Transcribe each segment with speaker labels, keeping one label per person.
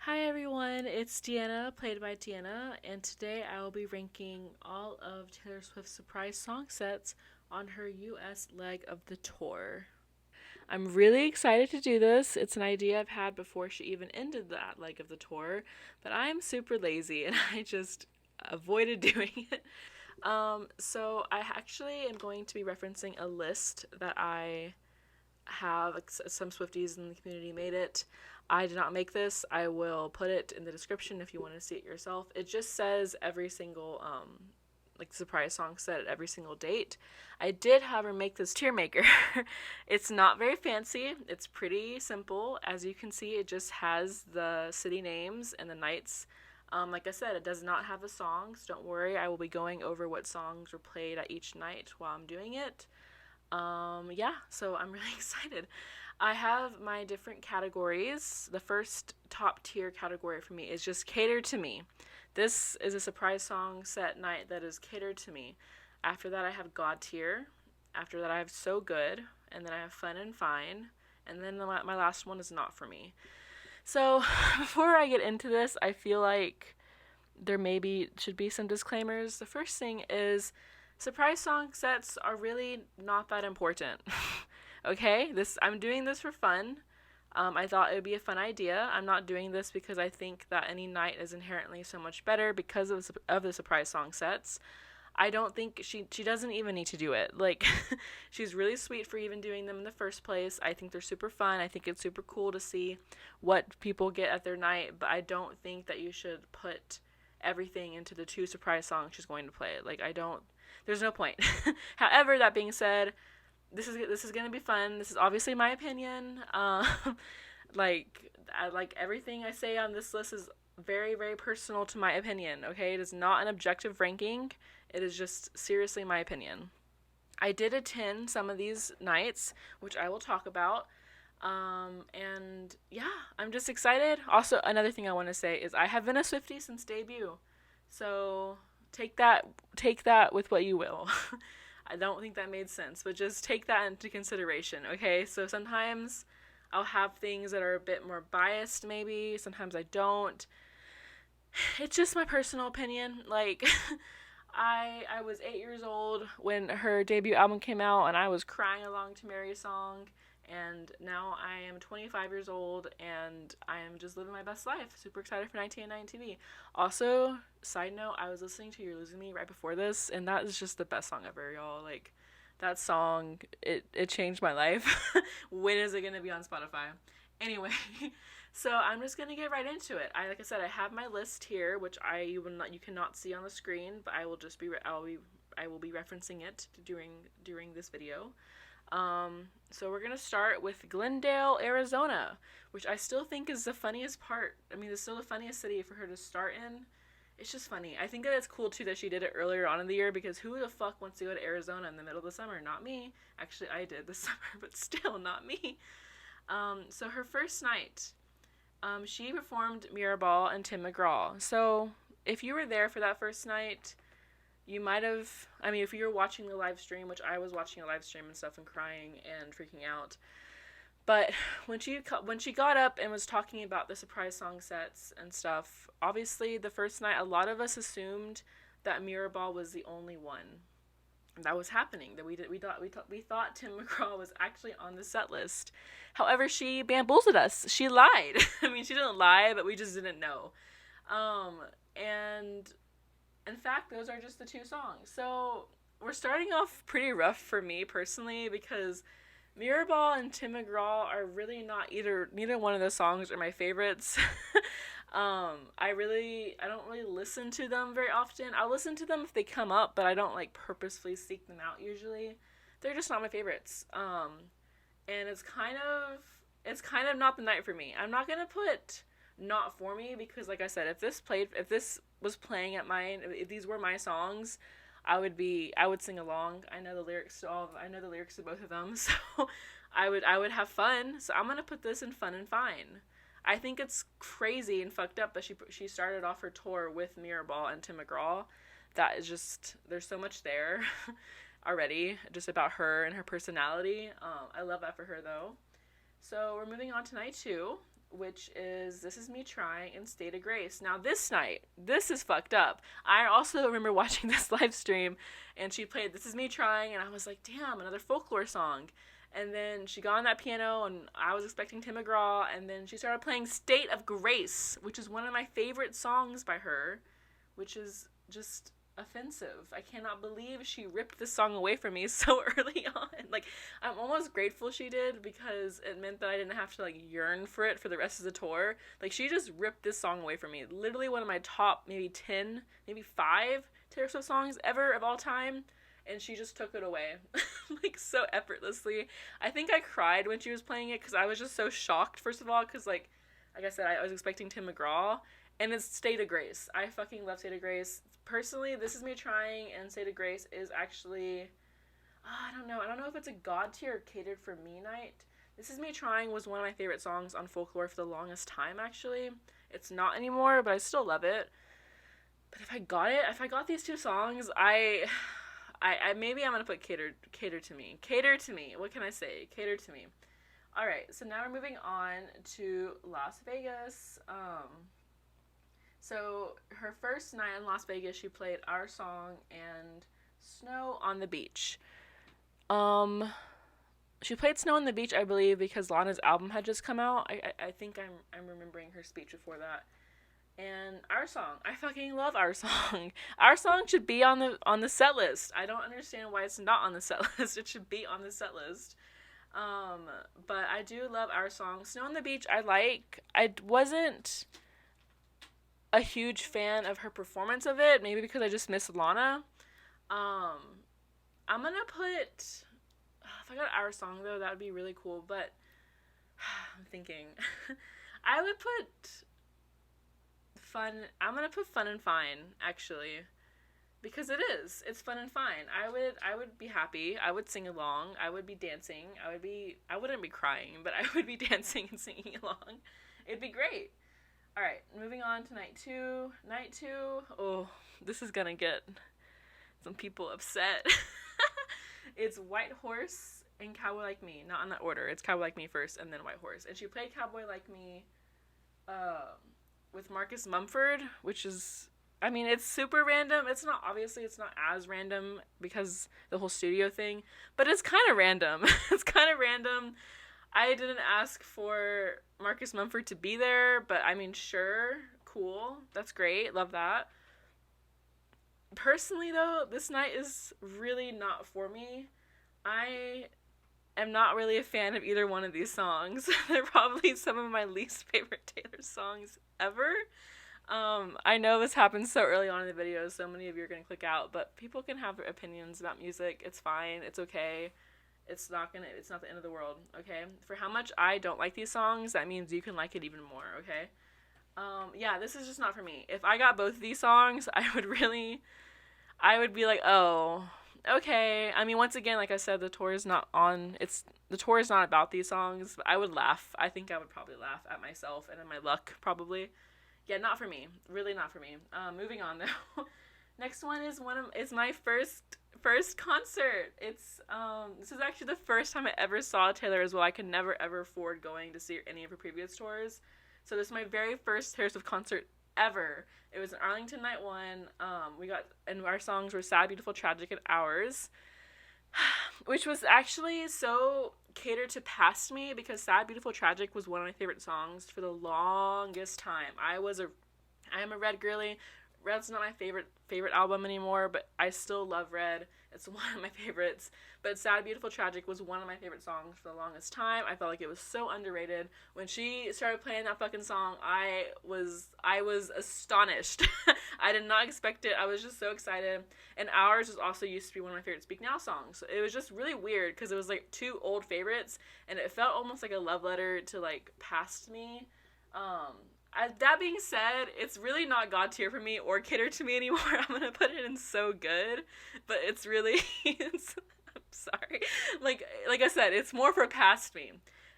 Speaker 1: Hi everyone, it's Deanna, played by Deanna, and today I will be ranking all of Taylor Swift's surprise song sets on her US leg of the tour. I'm really excited to do this. It's an idea I've had before she even ended that leg of the tour, but I'm super lazy and I just avoided doing it. So I actually am going to be referencing a list that I have. Some Swifties in the community made it. I did not make this. I will put it in the description if you want to see it yourself. It just says every single surprise song set at every single date. I did have her make this tier maker. It's not very fancy. It's pretty simple. As you can see, it just has the city names and the nights. Like I said, it does not have the songs. Don't worry, I will be going over what songs were played at each night while I'm doing it. Yeah, so I'm really excited. I have my different categories. The first top tier category for me is just catered to me. This is a surprise song set night that is catered to me. After that, I have God tier. After that, I have So Good. And then I have Fun and Fine. And then my last one is Not For Me. So, before I get into this, I feel like there maybe should be some disclaimers. The first thing is surprise song sets are really not that important. Okay, this I'm doing this for fun. I thought it would be a fun idea. I'm not doing this because I think that any night is inherently so much better because of the surprise song sets. I don't think she doesn't even need to do it. Like she's really sweet for even doing them in the first place. I think they're super fun. I think it's super cool to see what people get at their night, but I don't think that you should put everything into the two surprise songs she's going to play. Like I don't there's no point. However, that being said, this is going to be fun. This is obviously my opinion. Like everything I say on this list is very, very personal to my opinion, okay? It is not an objective ranking. It is just seriously my opinion. I did attend some of these nights, which I will talk about. And yeah, I'm just excited. Also, another thing I want to say is I have been a Swiftie since debut. So take that with what you will. I don't think that made sense, but just take that into consideration, okay? So sometimes I'll have things that are a bit more biased, maybe. Sometimes I don't. It's just my personal opinion. Like, I was 8 years old when her debut album came out, and I was crying along to Mary's song. And now I am 25 years old, and I am just living my best life. Super excited for 1989 TV. Also, side note, I was listening to You're Losing Me right before this, and that is just the best song ever, y'all. Like, that song, it changed my life. When is it gonna be on Spotify? Anyway, so I'm just gonna get right into it. Like I said, I have my list here, which you cannot see on the screen, but I will be referencing it during this video. So we're gonna start with Glendale, Arizona, which I still think is the funniest part. I mean, it's still the funniest city for her to start in. It's just funny. I think that it's cool too that she did it earlier on in the year because who the fuck wants to go to Arizona in the middle of the summer? Not me. Actually, I did this summer, but still not me. So her first night, she performed Mirrorball and Tim McGraw. So if you were there for that first night, you might have. I mean, if you were watching the live stream, which I was watching a live stream and stuff and crying and freaking out, but when she got up and was talking about the surprise song sets and stuff, obviously the first night a lot of us assumed that Mirrorball was the only one that was happening. That we thought Tim McGraw was actually on the set list. However, she bamboozled us. She lied. I mean, she didn't lie, but we just didn't know. And in fact, those are just the two songs. So we're starting off pretty rough for me personally because Mirrorball and Tim McGraw are really not neither one of those songs are my favorites. I don't really listen to them very often. I'll listen to them if they come up, but I don't like purposefully seek them out usually. They're just not my favorites. And it's kind of not the night for me. I'm not gonna put not for me because like I said, if this was playing at mine, if these were my songs, I would sing along. I know the lyrics to both of them, so I would have fun. So I'm gonna put this in Fun and Fine. I think it's crazy and fucked up that she started off her tour with Mirrorball and Tim McGraw. That is just there's so much there already just about her and her personality. I love that for her though. So we're moving on to night two, which is This Is Me Trying and State of Grace. Now, this night, this is fucked up. I also remember watching this live stream, and she played This Is Me Trying, and I was like, damn, another folklore song. And then she got on that piano, and I was expecting Tim McGraw, and then she started playing State of Grace, which is one of my favorite songs by her, which is just offensive. I cannot believe she ripped this song away from me so early on. Like, I'm almost grateful she did, because it meant that I didn't have to, like, yearn for it for the rest of the tour. Like, she just ripped this song away from me. Literally one of my top maybe 10, maybe 5 Taylor Swift songs ever of all time, and she just took it away. Like, so effortlessly. I think I cried when she was playing it, because I was just so shocked, first of all, because, like I said, I was expecting Tim McGraw, and it's State of Grace. I fucking love State of Grace. Personally, This Is Me Trying and State of Grace is actually, I don't know if it's a God tier or catered for me night. This Is Me Trying was one of my favorite songs on Folklore for the longest time, actually. It's not anymore, but I still love it. But if I got these two songs, I maybe I'm gonna put cater to me. Cater to me. What can I say? Cater to me. All right, so now we're moving on to Las Vegas. So her first night in Las Vegas, she played Our Song and Snow on the Beach. She played Snow on the Beach, I believe, because Lana's album had just come out. I think I'm remembering her speech before that. And Our Song, I fucking love Our Song. Our Song should be on the set list. I don't understand why it's not on the set list. It should be on the set list. But I do love Our Song. Snow on the Beach, I wasn't a huge fan of her performance of it, maybe because I just miss Lana. I'm gonna put, if I got Our Song though, that would be really cool, but I'm thinking, I would put I'm gonna put Fun and Fine, actually, because it's fun and fine. I would be happy, I would sing along, I would be dancing, I wouldn't be crying, but I would be dancing and singing along. It'd be great. Alright, moving on to night two. Night two, oh, this is gonna get some people upset. It's White Horse and Cowboy Like Me. Not in that order. It's Cowboy Like Me first and then White Horse. And she played Cowboy Like Me with Marcus Mumford, which is, I mean, it's super random. It's not as random because the whole studio thing, but it's kind of random. It's kind of random. I didn't ask for Marcus Mumford to be there, but I mean, sure, cool, that's great, love that. Personally, though, this night is really not for me. I am not really a fan of either one of these songs. They're probably some of my least favorite Taylor songs ever. I know this happens so early on in the video, so many of you are going to click out, but people can have their opinions about music. It's fine, it's okay. It's not the end of the world, okay? For how much I don't like these songs, that means you can like it even more, okay? Yeah, this is just not for me. If I got both of these songs, I would be like, oh, okay. I mean, once again, like I said, the tour is not about these songs, but I would laugh. I think I would probably laugh at myself and at my luck, probably. Yeah, not for me. Really not for me. Moving on, though. Next one is my first concert. It's this is actually the first time I ever saw Taylor as well. I could never ever afford going to see any of her previous tours, so this is my very first Taylor Swift concert ever. It was in Arlington Night 1. And our songs were Sad, Beautiful, Tragic, and Ours, which was actually so catered to past me, because Sad, Beautiful, Tragic was one of my favorite songs for the longest time. I am a Red girly. Red's not my favorite album anymore, but I still love Red. It's one of my favorites. But Sad, Beautiful, Tragic was one of my favorite songs for the longest time. I felt like it was so underrated. When she started playing that fucking song, I was astonished. I did not expect it. I was just so excited. And Ours was also used to be one of my favorite Speak Now songs. So it was just really weird, because it was like two old favorites, and it felt almost like a love letter to like past me. That being said, it's really not God tier for me or cater to me anymore. I'm gonna put it in So Good, but it's really, I'm sorry. Like I said, it's more for past me.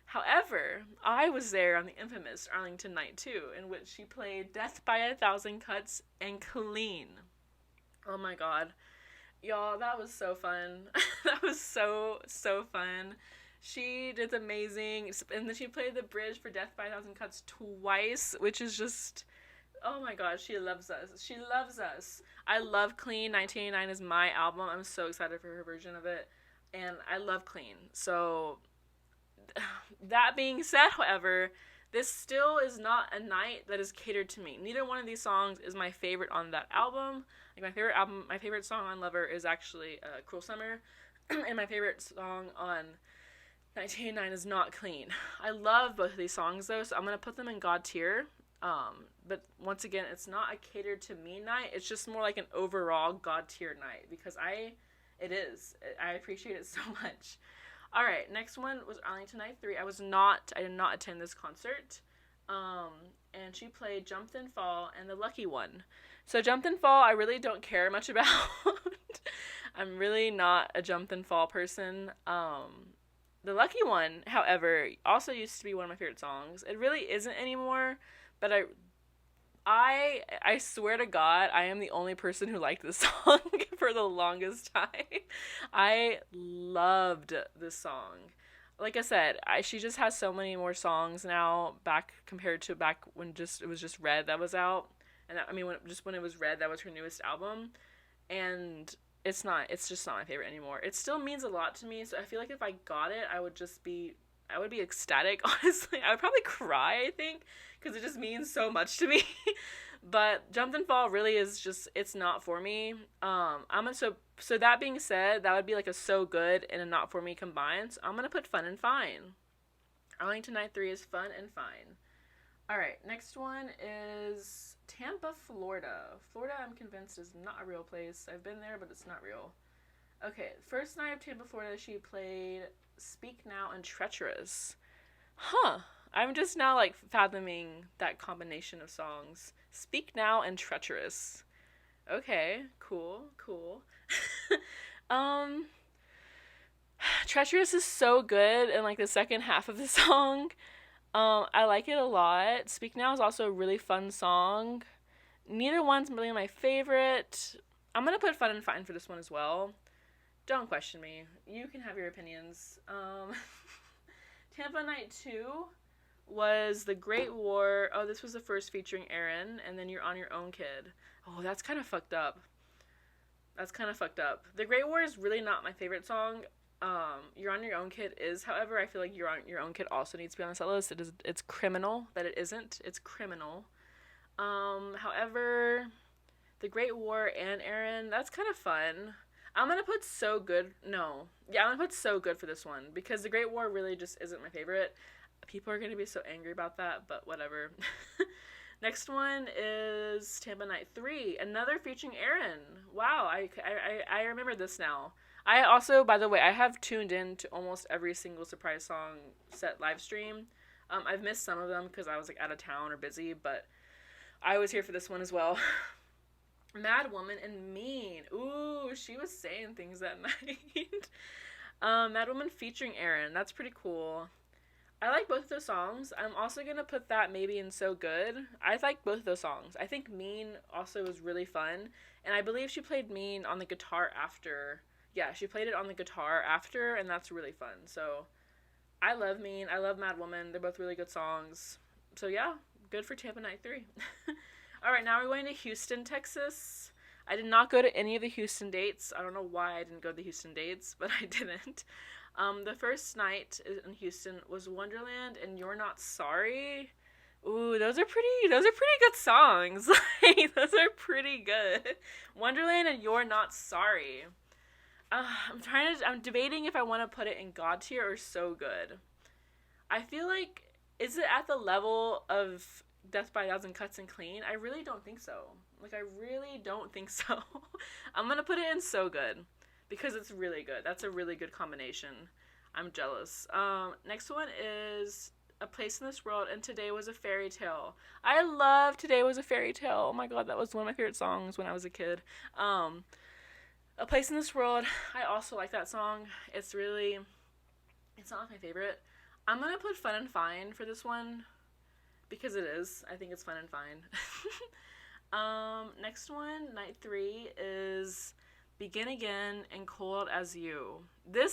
Speaker 1: However, I was there on the infamous Arlington Night 2, in which she played Death by a Thousand Cuts and Clean. Oh my god. Y'all, that was so fun. That was so fun. She did amazing. And then she played the bridge for Death by a Thousand Cuts twice, which is just, oh my gosh, she loves us. She loves us. I love Clean. 1989 is my album. I'm so excited for her version of it. And I love Clean. So, that being said, however, this still is not a night that is catered to me. Neither one of these songs is my favorite on that album. Like, my favorite song on Lover is actually Cruel Summer. And my favorite song on 1989 is not Clean. I love both of these songs though, so I'm gonna put them in God tier. But once again, it's not a catered to me night. It's just more like an overall God tier night because I appreciate it so much. All right, next one was Arlington Night 3. I did not attend this concert. And she played Jump Then Fall and The Lucky One. So Jump Then Fall, I really don't care much about. I'm really not a Jump Then Fall person. The Lucky One, however, also used to be one of my favorite songs. It really isn't anymore, but I swear to God, I am the only person who liked this song for the longest time. I loved this song. Like I said, she just has so many more songs now compared to back when it was just Red that was out. And when it was Red, that was her newest album. And it's just not my favorite anymore. It still means a lot to me, so I feel like if I got it, I would be ecstatic, honestly. I would probably cry, I think, because it just means so much to me. But Jump Then Fall really is just, it's not for me. So that being said, that would be like a so good and a not for me combined. So I'm gonna put Fun and Fine. Arlington Night 3 is Fun and Fine. Alright, next one is Tampa, Florida. Florida, I'm convinced, is not a real place. I've been there, but it's not real. Okay, first night of Tampa, Florida, she played Speak Now and Treacherous. Huh. I'm just now, like, fathoming that combination of songs. Speak Now and Treacherous. Okay, cool. Treacherous is so good in, like, the second half of the song. I like it a lot. Speak Now is also a really fun song. Neither one's really my favorite. I'm gonna put Fun and Fine for this one as well. Don't question me. You can have your opinions. Tampa Night 2 was The Great War. Oh, this was the first featuring Aaron, and then You're On Your Own Kid. Oh, that's kind of fucked up. The Great War is really not my favorite song. You're On Your Own Kid is, however, I feel like You're On Your Own Kid also needs to be on the set list. It's criminal that it isn't. It's criminal. However, The Great War and Aaron, that's kind of fun. I'm gonna put So Good. No. Yeah, I'm gonna put So Good for this one because The Great War really just isn't my favorite. People are gonna be so angry about that, but whatever. Next one is Tampa Night 3, another featuring Aaron. Wow, I remember this now. I also, by the way, I have tuned in to almost every single Surprise Song set live stream. I've missed some of them because I was like out of town or busy, but I was here for this one as well. Mad Woman and Mean. Ooh, she was saying things that night. Mad Woman featuring Aaron. That's pretty cool. I like both of those songs. I'm also going to put that maybe in So Good. I like both of those songs. I think Mean also was really fun. And I believe she played Mean on the guitar after. Yeah, she played it on the guitar after, and that's really fun. So I love Mean. I love Mad Woman. They're both really good songs. So yeah, good for Tampa Night 3. All right, now we're going to Houston, Texas. I did not go to any of the Houston dates. I don't know why I didn't go to the Houston dates, but I didn't. The first night in Houston was Wonderland and You're Not Sorry. Ooh, those are pretty good songs. Like, those are pretty good. Wonderland and You're Not Sorry. I'm debating if I want to put it in God tier or So Good. I feel like, is it at the level of Death by a Thousand Cuts and Clean? I really don't think so. I really don't think so. I'm gonna put it in So Good because it's really good. That's a really good combination. I'm jealous. Next one is A Place in This World and Today Was a Fairy Tale. I love Today Was a Fairy Tale. Oh my god, that was one of my favorite songs when I was a kid. A Place in This World, I also like that song. It's not my favorite. I'm gonna put Fun and Fine for this one because it is. I think it's fun and fine. Next one, Night 3, is Begin Again and Cold as You.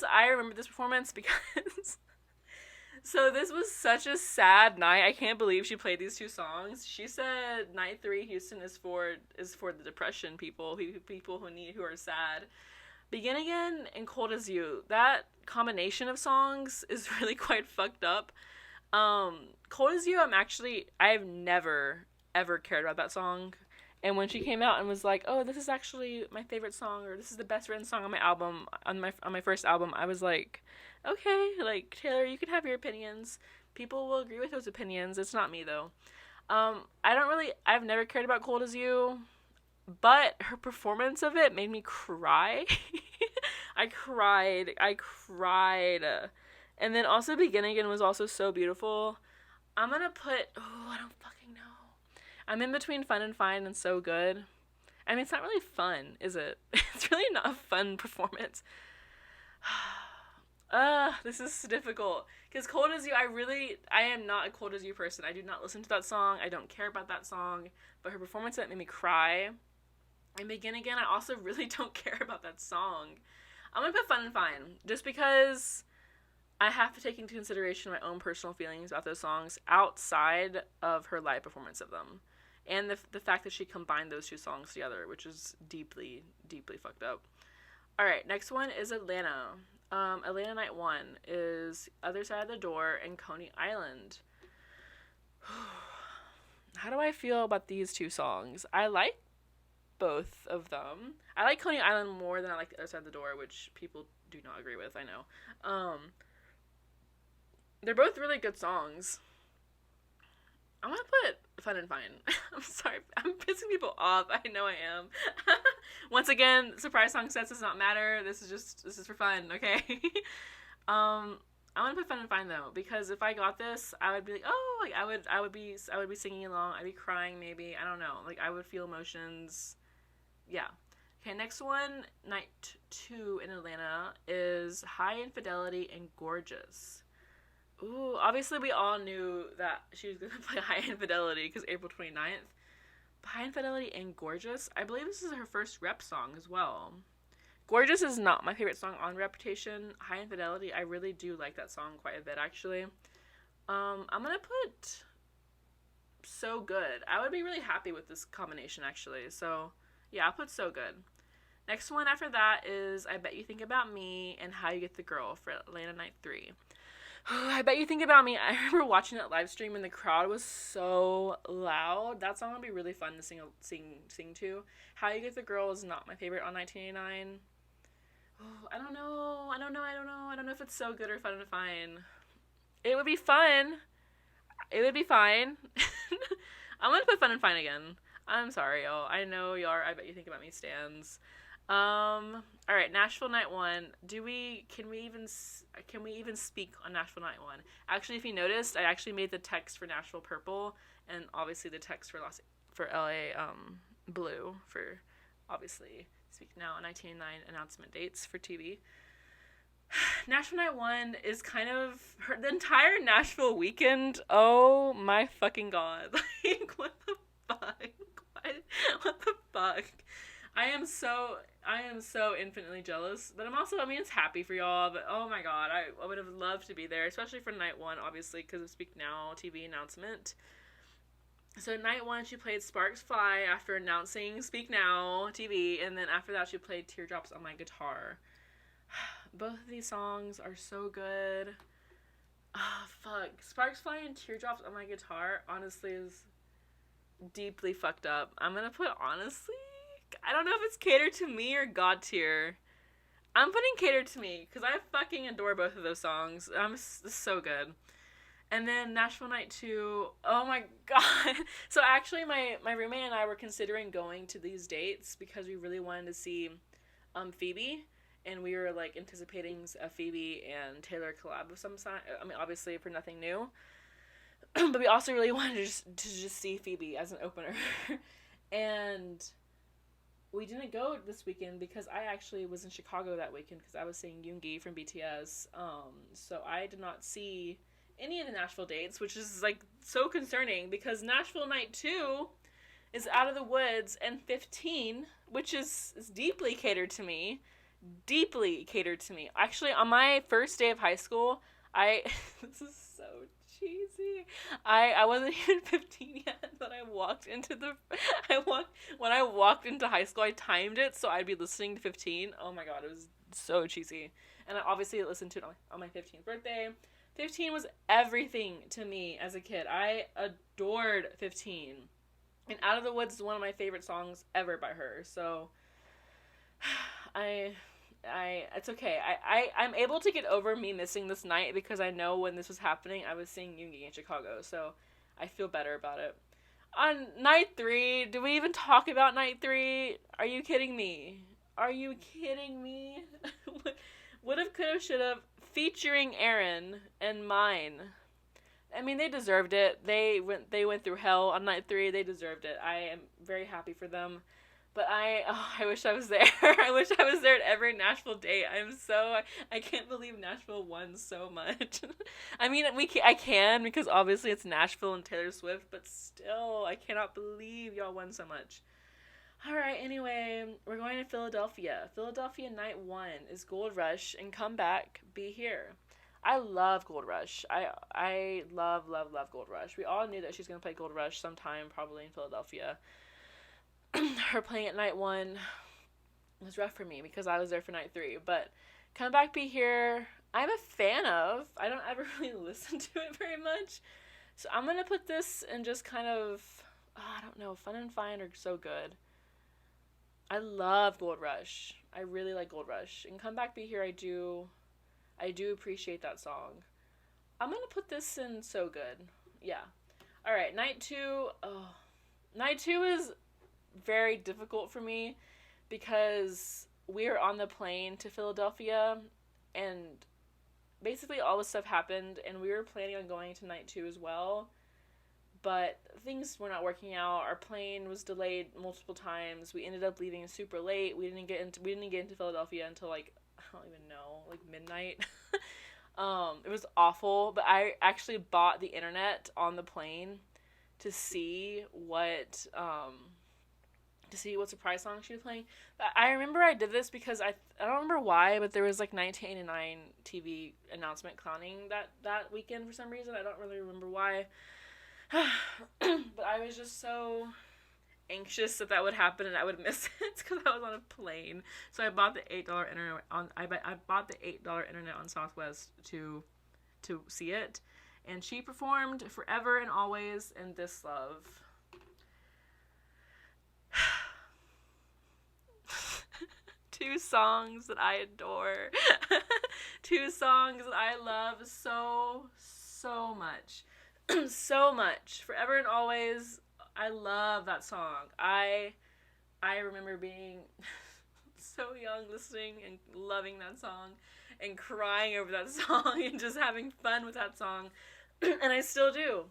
Speaker 1: I remember this performance because so this was such a sad night. I can't believe she played these two songs. She said night 3 Houston is for the depression people, who are sad. Begin Again and Cold as You. That combination of songs is really quite fucked up. Cold as You, I've never ever cared about that song. And when she came out and was like, "Oh, this is actually my favorite song," or "This is the best written song on my album, on my first album," I was like, "Okay, like Taylor, you can have your opinions. People will agree with those opinions. It's not me though." I've never cared about Cold as You, but her performance of it made me cry. I cried. And then also Begin Again was also so beautiful. I'm gonna put, oh, I don't fucking know. I'm in between Fun and Fine and So Good. I mean, it's not really fun, is it? It's really not a fun performance. This is difficult. Because Cold as You, I am not a Cold as You person. I do not listen to that song. I don't care about that song. But her performance of it made me cry. And Begin Again, I also really don't care about that song. I'm gonna put Fun and Fine. Just because I have to take into consideration my own personal feelings about those songs outside of her live performance of them. And the fact that she combined those two songs together, which is deeply, deeply fucked up. Alright, next one is Atlanta. Atlanta Night 1 is Other Side of the Door and Coney Island. How do I feel about these two songs? I like both of them. I like Coney Island more than I like The Other Side of the Door, which people do not agree with, I know. They're both really good songs. I'm gonna put Fun and Fine. I'm sorry. I'm pissing people off. I know I am. Once again, surprise song sets does not matter. This is for fun, okay? I'm gonna put Fun and Fine though, because if I got this, I would be like, oh, like I would be singing along. I'd be crying maybe. I don't know. Like I would feel emotions. Yeah. Okay, next one, night 2 in Atlanta is High Infidelity and Gorgeous. Ooh, obviously we all knew that she was going to play High Infidelity because April 29th. But High Infidelity and Gorgeous, I believe this is her first rep song as well. Gorgeous is not my favorite song on Reputation. High Infidelity, I really do like that song quite a bit, actually. I'm going to put So Good. I would be really happy with this combination, actually. So, yeah, I'll put So Good. Next one after that is I Bet You Think About Me and How You Get the Girl for Atlanta Night 3. I Bet You Think About Me. I remember watching that live stream and the crowd was so loud. That song would be really fun to sing to. How You Get the Girl is not my favorite on 1989. Oh, I don't know if it's So Good or Fun and Fine. It would be fun. It would be fine. I'm gonna put Fun and Fine again. I'm sorry, y'all. I know y'all are I Bet You Think About Me stans. All right, Nashville Night 1. Can we even speak on Nashville Night 1? Actually, if you noticed, I actually made the text for Nashville purple and obviously the text for LA blue for obviously Speak Now 1989 announcement dates for TV. Nashville Night 1 is kind of the entire Nashville weekend. Oh my fucking god. Like what the fuck? What the fuck? I am so infinitely jealous, but it's happy for y'all, but oh my god, I would have loved to be there, especially for night 1, obviously, because of Speak Now TV announcement. So night 1, she played Sparks Fly after announcing Speak Now TV, and then after that, she played Teardrops on My Guitar. Both of these songs are so good. Oh, fuck. Sparks Fly and Teardrops on My Guitar, honestly, is deeply fucked up. I'm gonna put honestly. I don't know if it's catered to me or God tier. I'm putting catered to me because I fucking adore both of those songs. This is so good. And then Nashville Night 2. Oh my god. So actually my roommate and I were considering going to these dates because we really wanted to see Phoebe. And we were like anticipating a Phoebe and Taylor collab of some sort. I mean, obviously for nothing new. But we also really wanted to just see Phoebe as an opener. And we didn't go this weekend because I actually was in Chicago that weekend because I was seeing Yoongi from BTS. So I did not see any of the Nashville dates, which is like so concerning because Nashville Night 2 is Out of the Woods, and 15, which is deeply catered to me. Deeply catered to me. Actually, on my first day of high school, this is so cheesy. I wasn't even 15 yet, but when I walked into high school, I timed it so I'd be listening to 15. Oh my god, it was so cheesy. And I obviously listened to it on my 15th birthday. 15 was everything to me as a kid. I adored 15. And Out of the Woods is one of my favorite songs ever by her. So it's okay. I'm able to get over me missing this night because I know when this was happening, I was seeing Yoongi in Chicago, so I feel better about it. On night 3, do we even talk about night 3? Are you kidding me? Are you kidding me? Would've, could've, should've, featuring Aaron and Mine. I mean, they deserved it. They went through hell on night 3. They deserved it. I am very happy for them. But I wish I was there. I wish I was there at every Nashville date. I can't believe Nashville won so much. I mean, I can because obviously it's Nashville and Taylor Swift, but still, I cannot believe y'all won so much. Alright, anyway, we're going to Philadelphia. Philadelphia night 1 is Gold Rush and Come Back, Be Here. I love Gold Rush. I love, love, love Gold Rush. We all knew that she's going to play Gold Rush sometime, probably in Philadelphia. Her playing at night 1 was rough for me because I was there for night 3. But Come Back, Be Here, I'm a fan of. I don't ever really listen to it very much. So I'm going to put this in just kind of, I don't know, Fun and Fine are so good. I love Gold Rush. I really like Gold Rush. And Come Back, Be Here, I do appreciate that song. I'm going to put this in So Good. Yeah. Alright, night 2. Night 2 is very difficult for me because we were on the plane to Philadelphia and basically all this stuff happened and we were planning on going to night 2 as well, but things were not working out. Our plane was delayed multiple times. We ended up leaving super late. We didn't get into Philadelphia until I don't even know, midnight. It was awful, but I actually bought the internet on the plane to see what surprise song she was playing. I remember I did this because I don't remember why, but there was 1989 TV announcement clowning that weekend for some reason. I don't really remember why. But I was just so anxious that would happen and I would miss it because I was on a plane. So I bought the $8 internet I bought the $8 internet on Southwest to see it, and she performed Forever and Always and This Love. Two songs that I adore. Two songs that I love so much. So much. Forever and Always, I love that song. I remember being so young listening and loving that song and crying over that song and just having fun with that song. And I still do.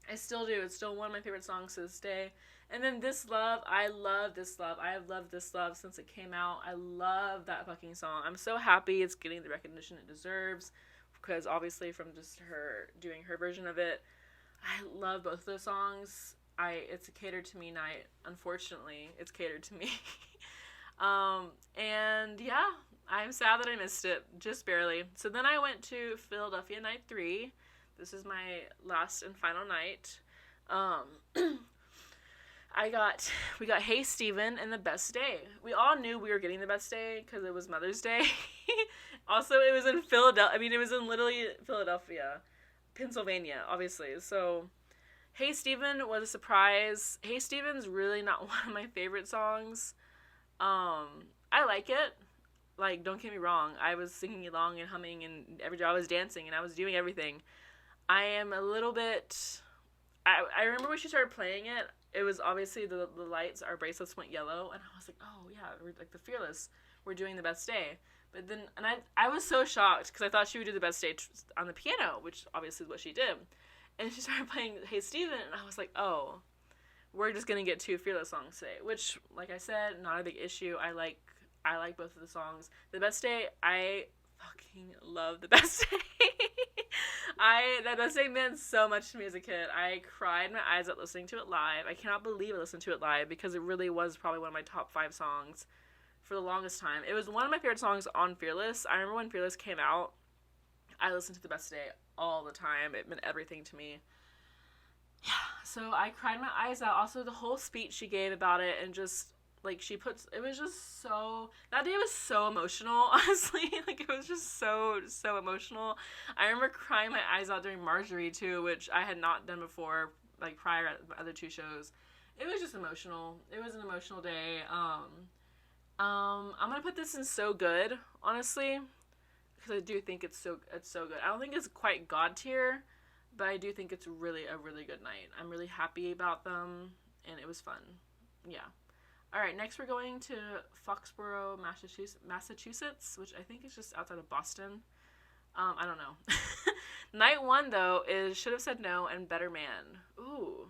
Speaker 1: It's still one of my favorite songs to this day. And then This Love, I love This Love. I have loved This Love since it came out. I love that fucking song. I'm so happy it's getting the recognition it deserves because obviously from just her doing her version of it. I love both of those songs. It's a catered to me night. Unfortunately, it's catered to me. And yeah, I'm sad that I missed it, just barely. So then I went to Philadelphia night 3. This is my last and final night. We got Hey Stephen and The Best Day. We all knew we were getting The Best Day because it was Mother's Day. Also, it was in Philadelphia. I mean, it was in literally Philadelphia, Pennsylvania, obviously. So, Hey Stephen was a surprise. Hey Stephen's really not one of my favorite songs. I like it. Don't get me wrong. I was singing along and humming, and every day I was dancing, and I was doing everything. I am a little bit... I remember when she started playing it, it was obviously the lights, our bracelets went yellow, and I was like, oh yeah, we're the Fearless, we're doing The Best Day. But then, and I was so shocked, because I thought she would do The Best Day on the piano, which obviously is what she did. And she started playing Hey Stephen, and I was like, oh, we're just going to get 2 Fearless songs today, which, like I said, not a big issue. I like both of the songs. The Best Day, I fucking love The Best Day. That Best Day meant so much to me as a kid. I cried my eyes out listening to it live. I cannot believe I listened to it live because it really was probably one of my top 5 songs for the longest time. It was one of my favorite songs on Fearless. I remember when Fearless came out, I listened to The Best Day all the time. It meant everything to me. Yeah, so I cried my eyes out. Also, the whole speech she gave about it, and just, like, it was just so, that day was so emotional, honestly. Like, it was just so emotional. I remember crying my eyes out during Marjorie, too, which I had not done before, like, prior to the other 2 shows. It was just emotional. It was an emotional day. I'm gonna put this in So Good, honestly, because I do think it's so good. I don't think it's quite God tier, but I do think it's really a really good night. I'm really happy about them, and it was fun. Yeah. All right, next we're going to Foxborough, Massachusetts, which I think is just outside of Boston. I don't know. Night 1, though, is Should Have Said No and Better Man. Ooh,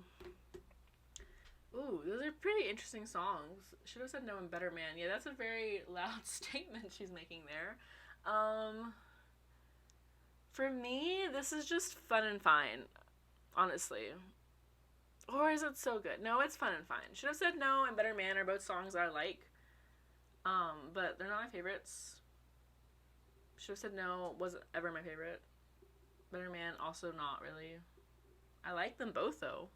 Speaker 1: those are pretty interesting songs. Should Have Said No and Better Man. Yeah, that's a very loud statement she's making there. For me, this is just fun and fine, honestly. Or is it So Good? No, it's fun and fine. Should Have Said No and Better Man are both songs I like. But they're not my favorites. Should Have Said No wasn't ever my favorite. Better Man, also not really. I like them both, though.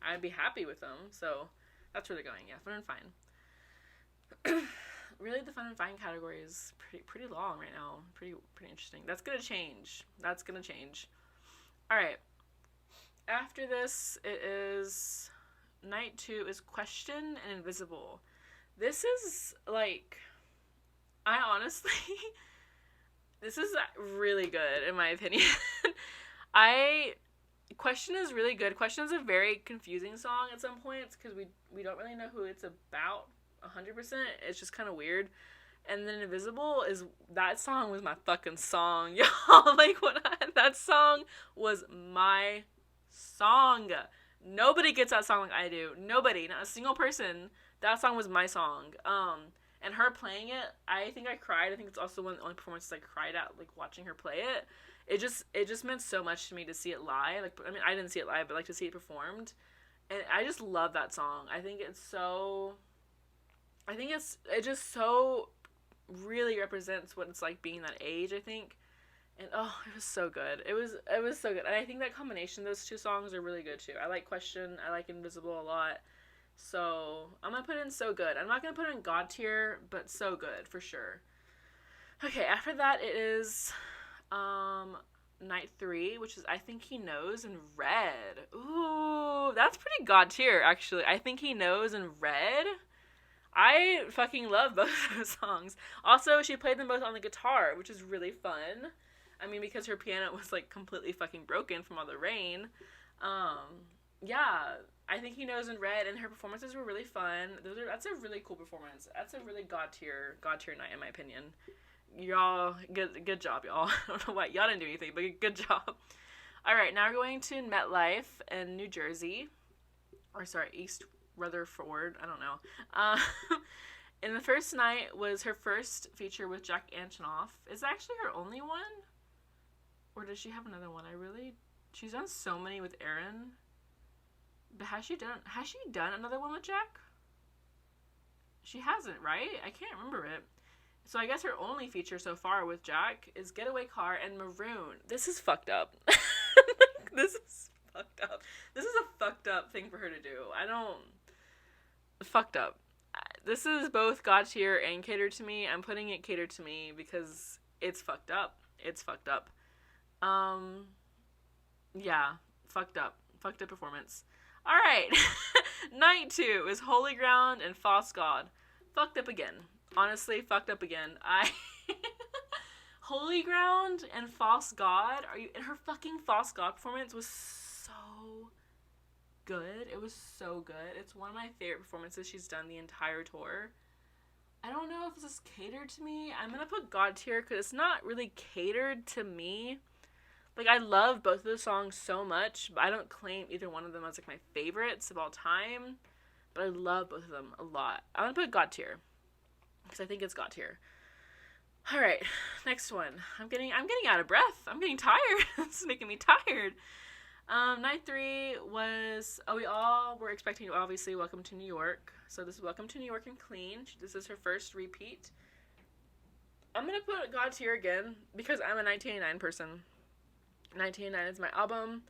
Speaker 1: I'd be happy with them, so that's where they're going. Yeah, fun and fine. Really, the fun and fine category is pretty long right now. Pretty interesting. That's gonna change. All right. After this, it is night 2 is Question and Invisible. This is, like, I honestly, this is really good in my opinion. Question is really good. Question is a very confusing song at some points because we don't really know who it's about 100%. It's just kind of weird. And then Invisible that song was my fucking song, y'all. Like, that song was my song. Nobody gets that song like I do. Nobody, not a single person. That song was my song. And her playing it, I think I cried. I think it's also one of the only performances I cried at, like, watching her play it. It just meant so much to me to see it live. Like, I mean, I didn't see it live, but, like, to see it performed. And I just love that song. I think it just so really represents what it's like being that age, I think. And oh, it was so good. It was so good. And I think that combination of those 2 songs are really good too. I like Question, I like Invisible a lot. So I'm gonna put in So Good. I'm not gonna put it in God tier, but So Good for sure. Okay, after that it is night 3, which is I Think He Knows and Red. Ooh, that's pretty God tier actually. I Think He Knows and Red. I fucking love both of those songs. Also, she played them both on the guitar, which is really fun. I mean, because her piano was, like, completely fucking broken from all the rain. Yeah, I Think He Knows and Red, and her performances were really fun. That's a really cool performance. That's a really God tier night, in my opinion. Y'all, good job, y'all. I don't know why y'all didn't do anything, but good job. All right, now we're going to MetLife in New Jersey. Or, sorry, East Rutherford, I don't know. And the first night was her first feature with Jack Antonoff. Is that actually her only one? Or does she have another one? She's done so many with Aaron. But has she done another one with Jack? She hasn't, right? I can't remember it. So I guess her only feature so far with Jack is Getaway Car and Maroon. This is fucked up. This is fucked up. This is a fucked up thing for her to do. Fucked up. This is both God tier and catered to me. I'm putting it catered to me because it's fucked up. Yeah, fucked up performance. All right. Night 2 is Holy Ground and False God. Fucked up again. Honestly, fucked up again. Holy Ground and False God. And her fucking False God performance was so good. It was so good. It's one of my favorite performances she's done the entire tour. I don't know if this is catered to me. I'm gonna put God tier because it's not really catered to me. Like, I love both of the songs so much, but I don't claim either one of them as, like, my favorites of all time. But I love both of them a lot. I'm gonna put God tier because I think it's God tier. All right, next one. I'm getting out of breath. I'm getting tired. This is making me tired. Night three was, we all were expecting, obviously, Welcome to New York. So this is Welcome to New York and Clean. This is her first repeat. I'm gonna put God's Here again because I'm a 1989 person. 1989 is my album.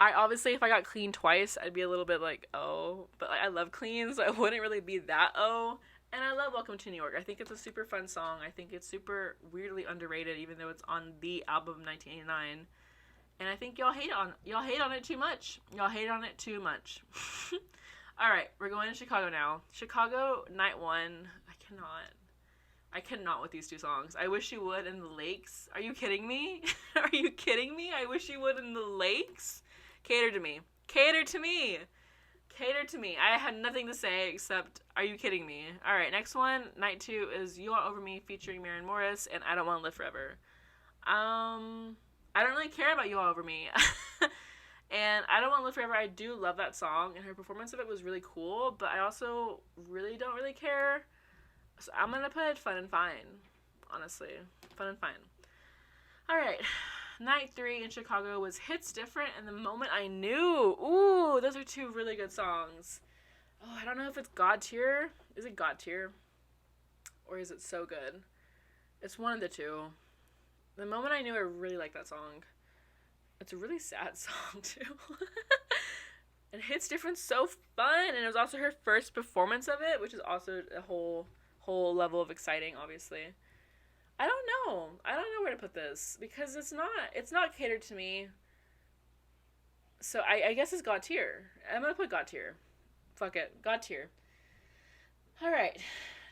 Speaker 1: I obviously, if I got Clean twice, I'd be a little bit like, oh, but like, I love Clean, so it wouldn't really be that oh. And I love Welcome to New York. I think it's a super fun song. I think it's super weirdly underrated, even though it's on the album 1989. And I think y'all hate on it too much. Y'all hate on it too much. All right, we're going to Chicago now. Chicago, night one. I cannot with these two songs. I Wish You Would and The Lakes. Are you kidding me? Are you kidding me? I Wish You Would and The Lakes. Cater to me. Cater to me. Cater to me. I had nothing to say except, are you kidding me? All right, next one. Night two is You Are Over Me featuring Maren Morris and I Don't Want to Live Forever. I don't really care about You All Over Me. And I Don't Want to Live Forever, I do love that song, and her performance of it was really cool, but I also really don't really care. So I'm going to put Fun and Fine, honestly. Fun and Fine. All right. Night three in Chicago was Hits Different and The Moment I Knew. Ooh, those are two really good songs. Oh, I don't know if it's God Tier. Is it God Tier? Or is it So Good? It's one of the two. The Moment I Knew, I really like that song. It's a really sad song, too. And Hits Different, so fun. And it was also her first performance of it, which is also a whole level of exciting, obviously. I don't know where to put this because it's not catered to me. So I guess it's God Tier. I'm gonna put God Tier. Fuck it, God Tier. All right,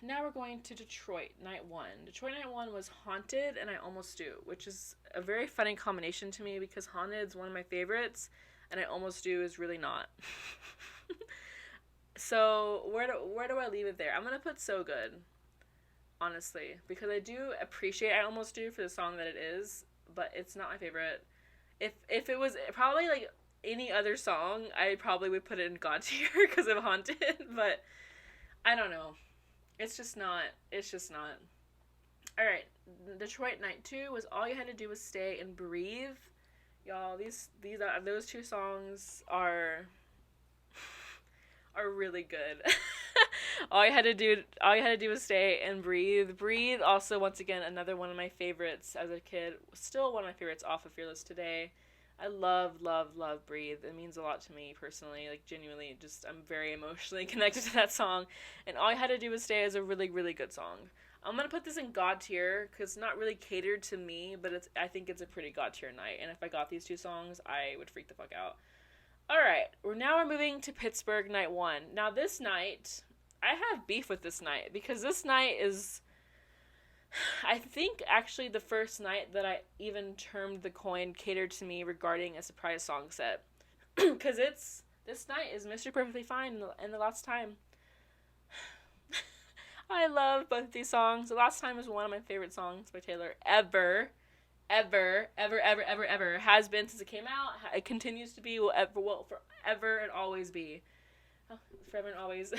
Speaker 1: now we're going to Detroit night one. Detroit night one was Haunted and I Almost Do, which is a very funny combination to me because Haunted is one of my favorites and I Almost Do is really not. So where do I leave it there? I'm gonna put So Good. Honestly, because I do appreciate I Almost Do for the song that it is, but it's not my favorite. If it was probably like any other song, I probably would put it in God Tier because of Haunted, but I don't know. It's just not. All right, Detroit night 2 was All You Had to Do Was Stay and Breathe. Y'all, those two songs are really good. all you had to do was stay and breathe. Breathe, also once again another one of my favorites as a kid. Still one of my favorites off of Fearless today. I love Breathe. It means a lot to me personally, like genuinely. Just I'm very emotionally connected to that song. And All You Had to Do Was Stay is a really good song. I'm gonna put this in God Tier because it's not really catered to me, but I think it's a pretty God Tier night. And if I got these two songs, I would freak the fuck out. All right, we're moving to Pittsburgh night one. Now this night, I have beef with this night because this night is, I think, actually the first night that I even termed the coin catered to me regarding a surprise song set. Because this night is Mr. Perfectly Fine and The Last Time. I love both of these songs. The Last Time is one of my favorite songs by Taylor ever. Has been since it came out. It continues to be, will forever and always be. Oh, forever and always.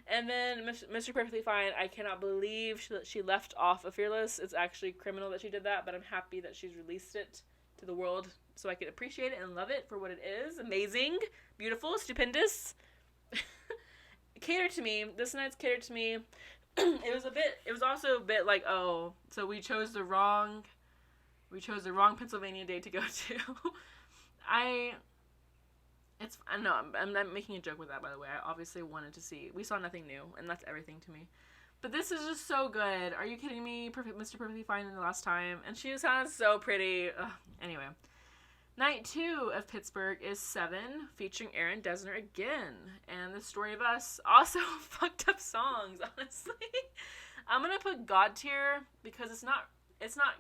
Speaker 1: And then Mr. Perfectly Fine, I cannot believe she left off of Fearless. It's actually criminal that she did that, but I'm happy that she's released it to the world so I can appreciate it and love it for what it is. Amazing, beautiful, stupendous. Catered to me. This night's catered to me. It was also a bit like, oh, so we chose the wrong Pennsylvania day to go to. I know I'm not making a joke with that, by the way. I obviously wanted to see. We saw nothing new, and that's everything to me. But this is just so good. Are you kidding me? Mr. Perfectly Fine in The Last Time, and she sounds so pretty. Ugh. Anyway, night 2 of Pittsburgh is 7, featuring Aaron Dessner again, and The Story of Us. Also fucked up songs, honestly. I'm gonna put God Tier because it's not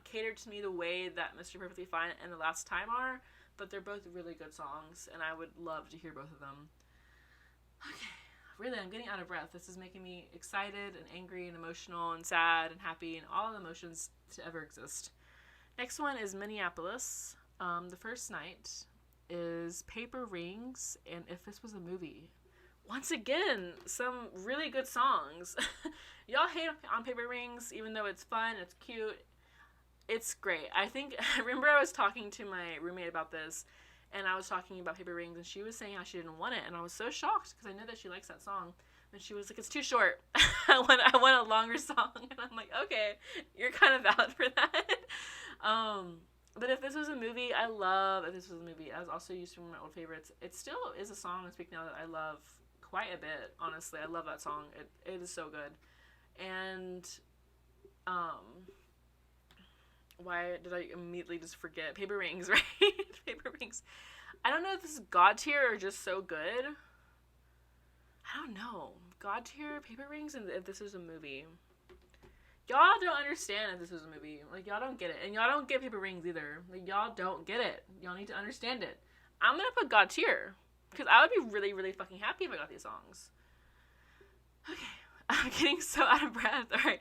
Speaker 1: catered to me the way that Mr. Perfectly Fine and The Last Time are, but they're both really good songs, and I would love to hear both of them. Okay, really, I'm getting out of breath. This is making me excited and angry and emotional and sad and happy and all the emotions to ever exist. Next one is Minneapolis. The first night is Paper Rings and If This Was a Movie, once again, some really good songs. Y'all hate on Paper Rings, even though it's fun, it's cute. It's great. I think, I remember I was talking to my roommate about this, and I was talking about Paper Rings, and she was saying how she didn't want it, and I was so shocked, because I know that she likes that song. And she was like, it's too short. I want a longer song. And I'm like, okay, you're kind of valid for that. But if this was a movie, I love if this was a movie. I was also used to one of my old favorites. It still is a song I speak now that I love quite a bit, honestly. I love that song. It is so good. And why did I immediately just forget? Paper Rings, right? Paper Rings. I don't know if this is God tier or just so good. I don't know. God tier, Paper Rings, and if this is a movie. Y'all don't understand if this is a movie. Like, y'all don't get it. And y'all don't get Paper Rings either. Like, y'all don't get it. Y'all need to understand it. I'm gonna put God tier. Because I would be really, really fucking happy if I got these songs. Okay. I'm getting so out of breath. Alright.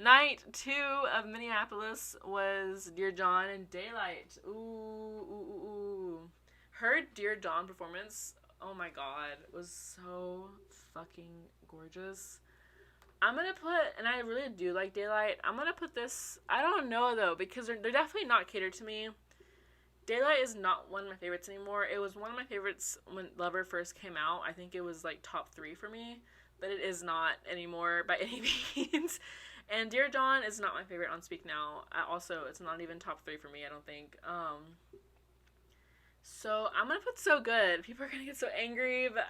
Speaker 1: Night 2 of Minneapolis was Dear John and Daylight. Ooh. Her Dear John performance, oh my god, was so fucking gorgeous. I'm gonna put, and I really do like Daylight, I'm gonna put this, I don't know though, because they're definitely not catered to me. Daylight is not one of my favorites anymore. It was one of my favorites when Lover first came out. I think it was like top 3 for me, but it is not anymore by any means. And Dear John is not my favorite on Speak Now. Also, it's not even top 3 for me, I don't think. So I'm gonna put So Good. People are gonna get so angry, but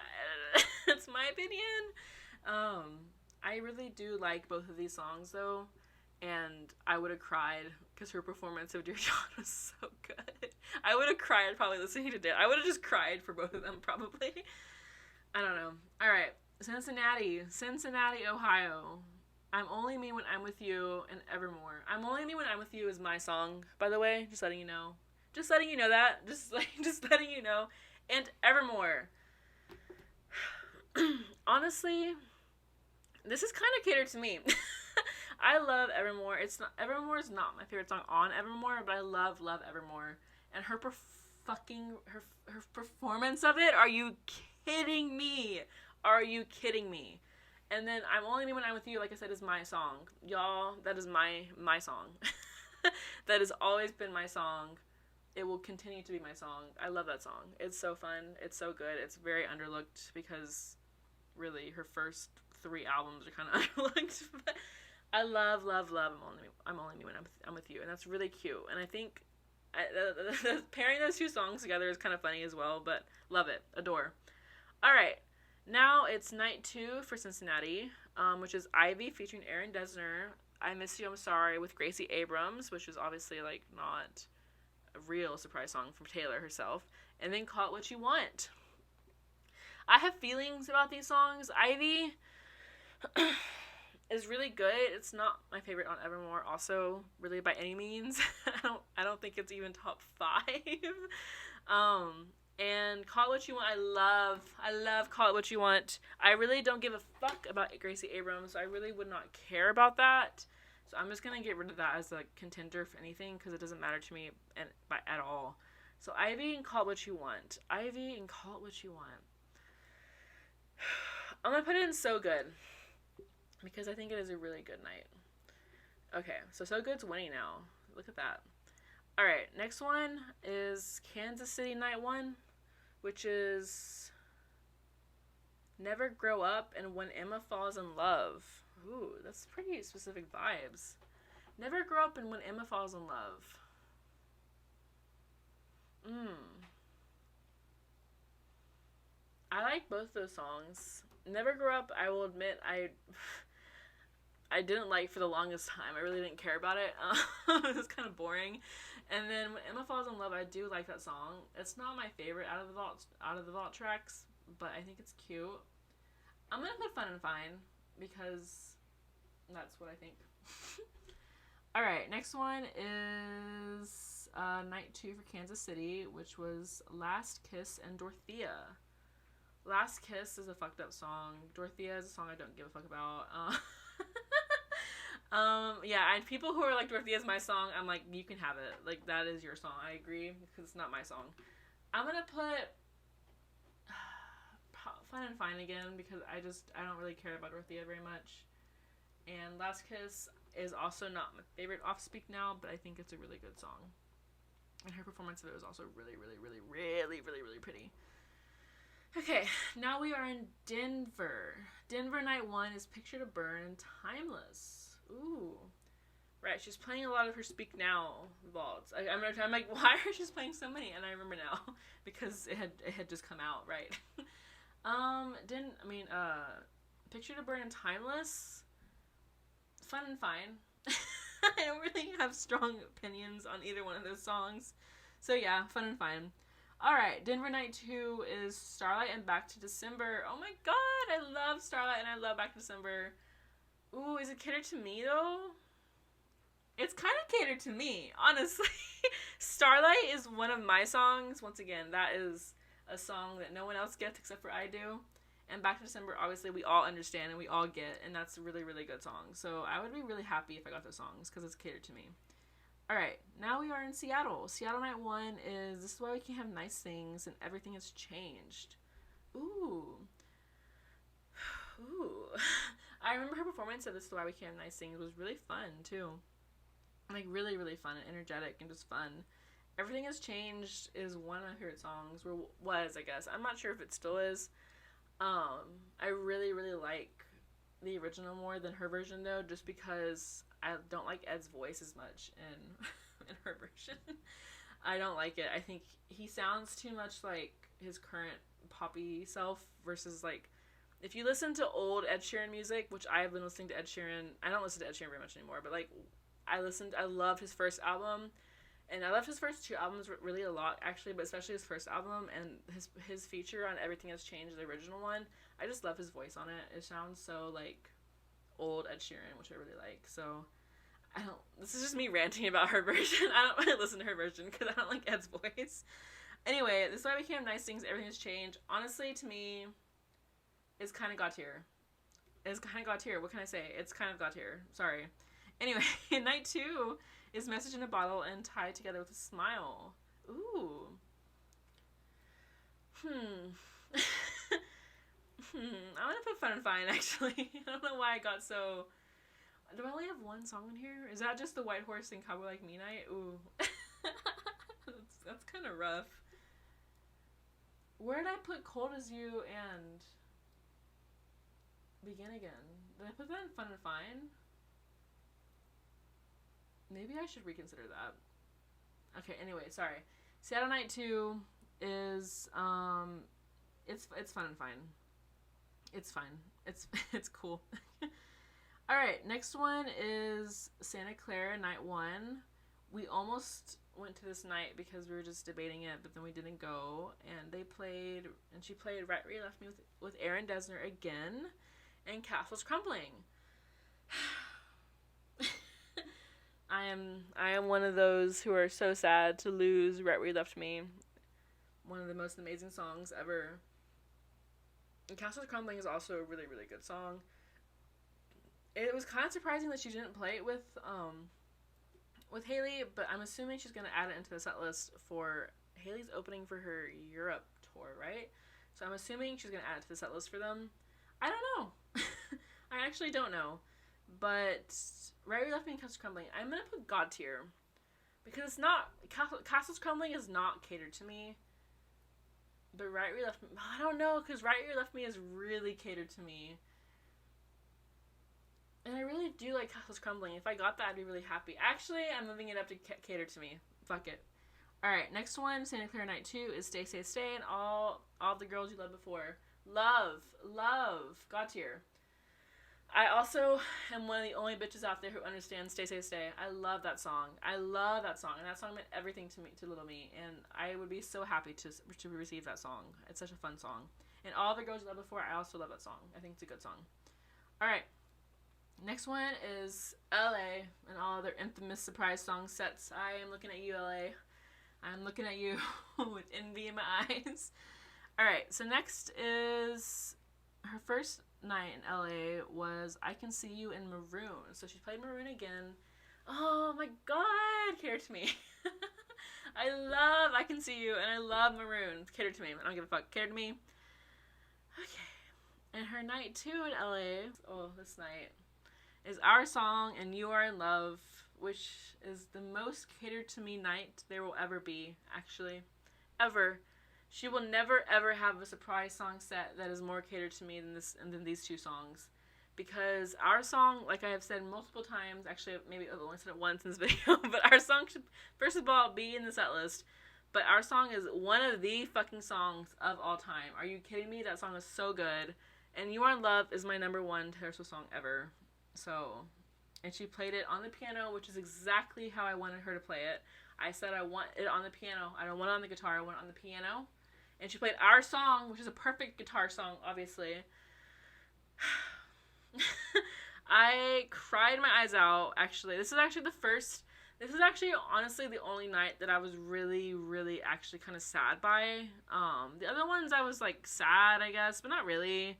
Speaker 1: it's my opinion. I really do like both of these songs though, and I would have cried because her performance of Dear John was so good. I would have cried probably listening to it. I would have just cried for both of them probably. I don't know. All right, Cincinnati, Ohio. I'm Only Me When I'm With You and Evermore. I'm Only Me When I'm With You is my song, by the way. Just letting you know. Just letting you know that. Just letting you know. And Evermore. Honestly, this is kind of catered to me. I love Evermore. Evermore is not my favorite song on Evermore, but I love Evermore. And her performance of it. Are you kidding me? Are you kidding me? And then I'm Only Me When I'm With You, like I said, is my song. Y'all, that is my song. That has always been my song. It will continue to be my song. I love that song. It's so fun. It's so good. It's very underlooked because really her first 3 albums are kind of underlooked. But I love I'm Only Me When I'm With You. And that's really cute. And I think pairing those 2 songs together is kind of funny as well. But love it. Adore. All right. Now it's night 2 for Cincinnati, which is Ivy featuring Aaron Dessner. I Miss You, I'm Sorry with Gracie Abrams, which is obviously like not a real surprise song from Taylor herself. And then Call It What You Want. I have feelings about these songs. Ivy is really good. It's not my favorite on Evermore also, really by any means. I don't think it's even top 5. And Call It What You Want, I love Call It What You Want. I really don't give a fuck about Gracie Abrams. I really would not care about that. So I'm just going to get rid of that as a contender for anything because it doesn't matter to me at all. So Ivy and Call It What You Want. Ivy and Call It What You Want. I'm going to put it in So Good because I think it is a really good night. Okay, so Good's winning now. Look at that. All right, next one is Kansas City Night 1, which is Never Grow Up and When Emma Falls in Love. Ooh, that's pretty specific vibes. Never Grow Up and When Emma Falls in Love. I like both those songs. Never Grow Up, I will admit, I didn't like for the longest time. I really didn't care about it. It was kind of boring. And then when Emma Falls in Love, I do like that song. It's not my favorite out of the vault tracks, but I think it's cute. I'm gonna put Fun and Fine because that's what I think. All right, next one is night 2 for Kansas City, which was Last Kiss and Dorothea. Last Kiss is a fucked up song. Dorothea is a song I don't give a fuck about. Yeah, and people who are like, Dorothea's my song, I'm like, you can have it. Like, that is your song. I agree, because it's not my song. I'm gonna put Fun and Fine again because I don't really care about Dorothea very much. And Last Kiss is also not my favorite off Speak Now, but I think it's a really good song. And her performance of it was also really, really, really, really, really, really pretty. Okay, now we are in Denver. Denver night 1 is Picture to Burn and Timeless. Ooh. Right, she's playing a lot of her Speak Now vaults. I'm like, why are she playing so many? And I remember now because it had just come out, right? Picture to Burn and Timeless, Fun and Fine. I don't really have strong opinions on either one of those songs. So yeah, Fun and Fine. Alright, Denver Night 2 is Starlight and Back to December. Oh my god, I love Starlight and I love Back to December. Ooh, is it catered to me though? It's kind of catered to me, honestly. Starlight is one of my songs. Once again, that is a song that no one else gets except for I do. And Back to December, obviously, we all understand and we all get, and that's a really, really good song. So I would be really happy if I got those songs because it's catered to me. Alright, now we are in Seattle. Seattle Night 1 is This Is Why We Can't Have Nice Things and Everything Has Changed. Ooh. Ooh. I remember her performance of This Is Why We Can't Have Nice Things was really fun, too. Like, really, really fun and energetic and just fun. Everything Has Changed is one of my favorite songs. Was, I guess. I'm not sure if it still is. I really, really like the original more than her version, though, just because I don't like Ed's voice as much in her version. I don't like it. I think he sounds too much like his current poppy self versus, like, if you listen to old Ed Sheeran music, which I've been listening to Ed Sheeran, I don't listen to Ed Sheeran very much anymore, but, like, I loved his first album, and I loved his first 2 albums really a lot, actually, but especially his first album, and his feature on Everything Has Changed, the original one, I just love his voice on it. It sounds so, like, old Ed Sheeran, which I really like, so this is just me ranting about her version. I don't really listen to her version, because I don't like Ed's voice. Anyway, This Is Why We Can't Have Nice Things, Everything Has Changed, honestly, to me, is kind of god tier. It's kind of god tier, what can I say? It's kind of god tier, sorry. Anyway, night 2 is Message in a Bottle and Tied Together with a Smile. Ooh. I'm gonna put Fun and Fine, actually. I don't know why I got so... Do I only have one song in here? Is that just the White Horse and Cowboy Like Me night? Ooh. that's kind of rough. Where did I put Cold As You and Begin Again? Did I put that in Fun and Fine? Maybe I should reconsider that. Okay, anyway, sorry. Seattle Night 2 is, it's Fun and Fine. It's fine. It's cool. Alright, next one is Santa Clara Night 1. We almost went to this night because we were just debating it, but then we didn't go. And she played Right Where You Left Me with Aaron Dessner again, and Castles Crumbling. I am one of those who are so sad to lose Right Where You Left Me. One of the most amazing songs ever. And Castles Crumbling is also a really, really good song. It was kind of surprising that she didn't play it with Hayley, but I'm assuming she's going to add it into the set list for Hayley's opening for her Europe tour, right? So I'm assuming she's going to add it to the set list for them. I don't know. I actually don't know. But Right Where You Left Me and Castles Crumbling, I'm going to put God tier. Because it's not... Castles Crumbling is not catered to me. But Right Where You Left Me... I don't know, because Right Where You Left Me is really catered to me. And I really do like Castles Crumbling. If I got that, I'd be really happy. Actually, I'm moving it up to cater to me. Fuck it. Alright, next one, Santa Clara Night 2 is Stay, Stay, Stay, and all the girls you loved before. Love. God tier. I also am one of the only bitches out there who understands Stay, Stay, Stay. I love that song. And that song meant everything to me, to little me, and I would be so happy to receive that song. It's such a fun song. And all the girls you loved before, I also love that song. I think it's a good song. Alright. Next one is LA and all their infamous surprise song sets. I am looking at you, LA. I'm looking at you with envy in my eyes. Alright, so next is her first night in LA was I Can See You in Maroon. So she played Maroon again. Oh my god, cater to me. I love I Can See You and I love Maroon. Cater to me. I don't give a fuck. Cater to me. Okay. And her night 2 in LA, this night, is Our Song and You Are in Love, which is the most catered to me night there will ever be, actually. Ever. She will never ever have a surprise song set that is more catered to me than these two songs. Because Our Song, like I have said multiple times, actually maybe I've only said it once in this video, but Our Song should first of all be in the set list. But Our Song is one of the fucking songs of all time. Are you kidding me? That song is so good. And You Are in Love is my number one Taylor Swift song ever. So, and she played it on the piano, which is exactly how I wanted her to play it. I said I want it on the piano. I don't want it on the guitar. I want it on the piano. And she played Our Song, which is a perfect guitar song, obviously. I cried my eyes out, actually. This is actually honestly the only night that I was really, really actually kind of sad by. The other ones I was, like, sad, I guess, but not really.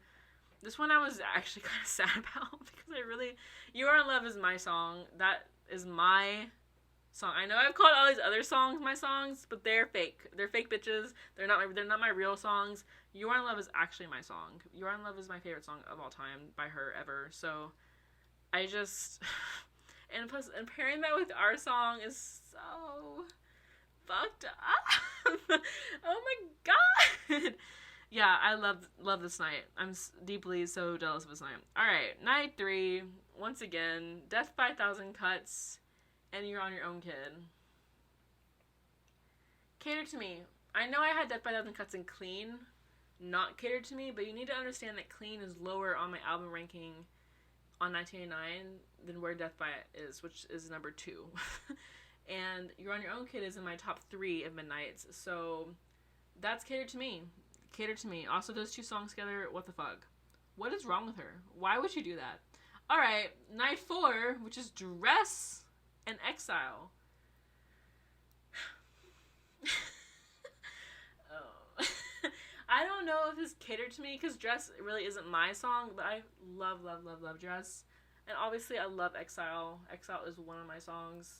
Speaker 1: This one I was actually kind of sad about because You Are in Love is my song. That is my song. I know I've called all these other songs my songs, but they're fake. They're fake bitches. They're not my real songs. You Are in Love is actually my song. You Are in Love is my favorite song of all time by her ever. So I just and pairing that with Our Song is so fucked up. Oh my god. Yeah, I love this night. I'm deeply so jealous of this night. Alright, night 3. Once again, Death by 1,000 Cuts, and You're on Your Own, Kid. Catered to me. I know I had Death by 1,000 Cuts and Clean not catered to me, but you need to understand that Clean is lower on my album ranking on 1989 than where Death by It is, which is number 2. And You're on Your Own, Kid is in my top 3 of Midnights, so that's catered to me. Catered to me. Also, those two songs together, what the fuck? What is wrong with her? Why would she do that? Alright, night 4, which is Dress and Exile. Oh. I don't know if this catered to me, because Dress really isn't my song, but I love Dress. And obviously, I love Exile. Exile is one of my songs.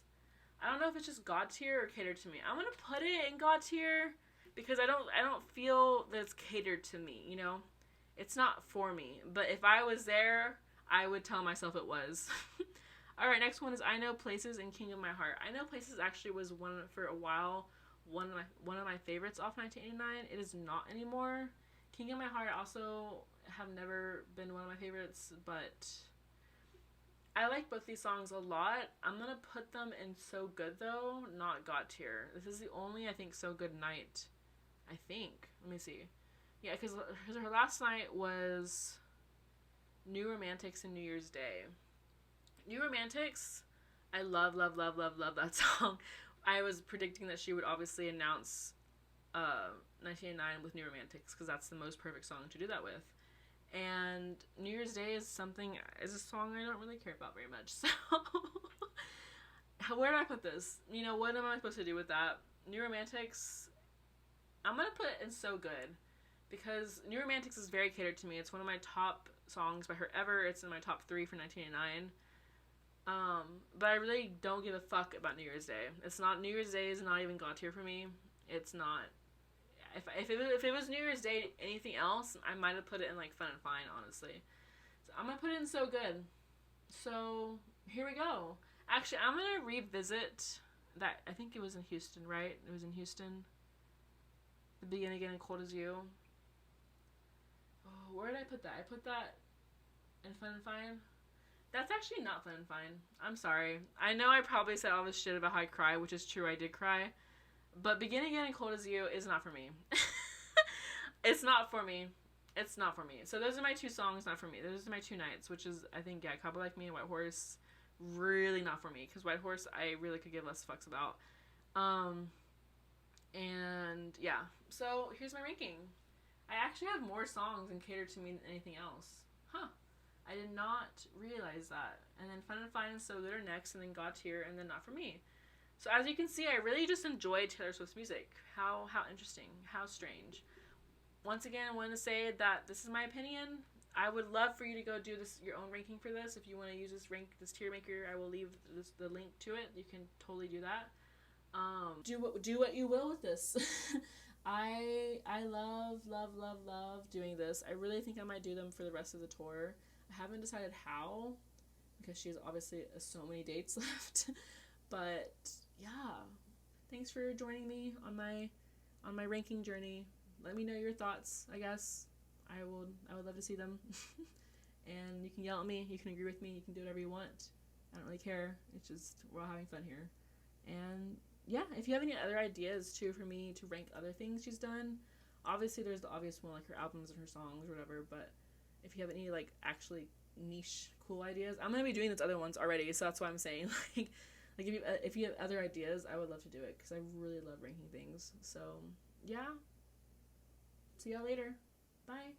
Speaker 1: I don't know if it's just God tier or catered to me. I'm gonna put it in God tier, because I don't feel that it's catered to me, you know? It's not for me. But if I was there, I would tell myself it was. Alright, next one is I Know Places and King of My Heart. I Know Places actually was for a while one of my favorites off 1989. It is not anymore. King of My Heart also have never been one of my favorites, but I like both these songs a lot. I'm gonna put them in So Good though, not God tier. This is the only, I think, So Good night. I think. Let me see. Yeah, because her last night was New Romantics and New Year's Day. New Romantics, I love that song. I was predicting that she would obviously announce 1989 with New Romantics, because that's the most perfect song to do that with. And New Year's Day is a song I don't really care about very much. So, where do I put this? You know, what am I supposed to do with that? New Romantics, I'm going to put it in So Good, because New Romantics is very catered to me. It's one of my top songs by her ever. It's in my top 3 for 1989. But I really don't give a fuck about New Year's Day. New Year's Day is not even God tier for me. It's not. If it was New Year's Day, anything else, I might have put it in, like, Fun and Fine, honestly. So I'm gonna put it in So Good. So, here we go. Actually, I'm gonna revisit that. I think it was in Houston, right? It was in Houston. The Begin Again and Cold As You. Oh, where did I put that? I put that in Fun and Fine. That's actually not Fun and Fine. I'm sorry. I know I probably said all this shit about how I cry, which is true, I did cry. But Begin Again and Cold As You is not for me. It's not for me. It's not for me. So those are my 2 songs, not for me. Those are my 2 nights, which is, I think, yeah, Cowboy Like Me and White Horse, really not for me. Because White Horse, I really could give less fucks about. And, yeah. So, here's my ranking. I actually have more songs and catered to me than anything else. Huh. I did not realize that. And then Fun and Fine and So Good are next, and then God tier, and then Not For Me. So as you can see, I really just enjoy Taylor Swift's music. How interesting. How strange. Once again, I want to say that this is my opinion. I would love for you to go do your own ranking for this. If you want to use this tier maker, I will leave the link to it. You can totally do that. Do what you will with this. I love doing this. I really think I might do them for the rest of the tour. I haven't decided how, because she has obviously so many dates left. But yeah, thanks for joining me on my ranking journey. Let me know your thoughts. I guess I would love to see them. And you can yell at me. You can agree with me. You can do whatever you want. I don't really care. It's just we're all having fun here. And yeah, if you have any other ideas too for me to rank other things she's done, obviously there's the obvious one like her albums and her songs or whatever. But if you have any like actually niche cool ideas, I'm gonna be doing those other ones already, so that's why I'm saying like if you have other ideas, I would love to do it because I really love ranking things. So yeah, see y'all later. Bye.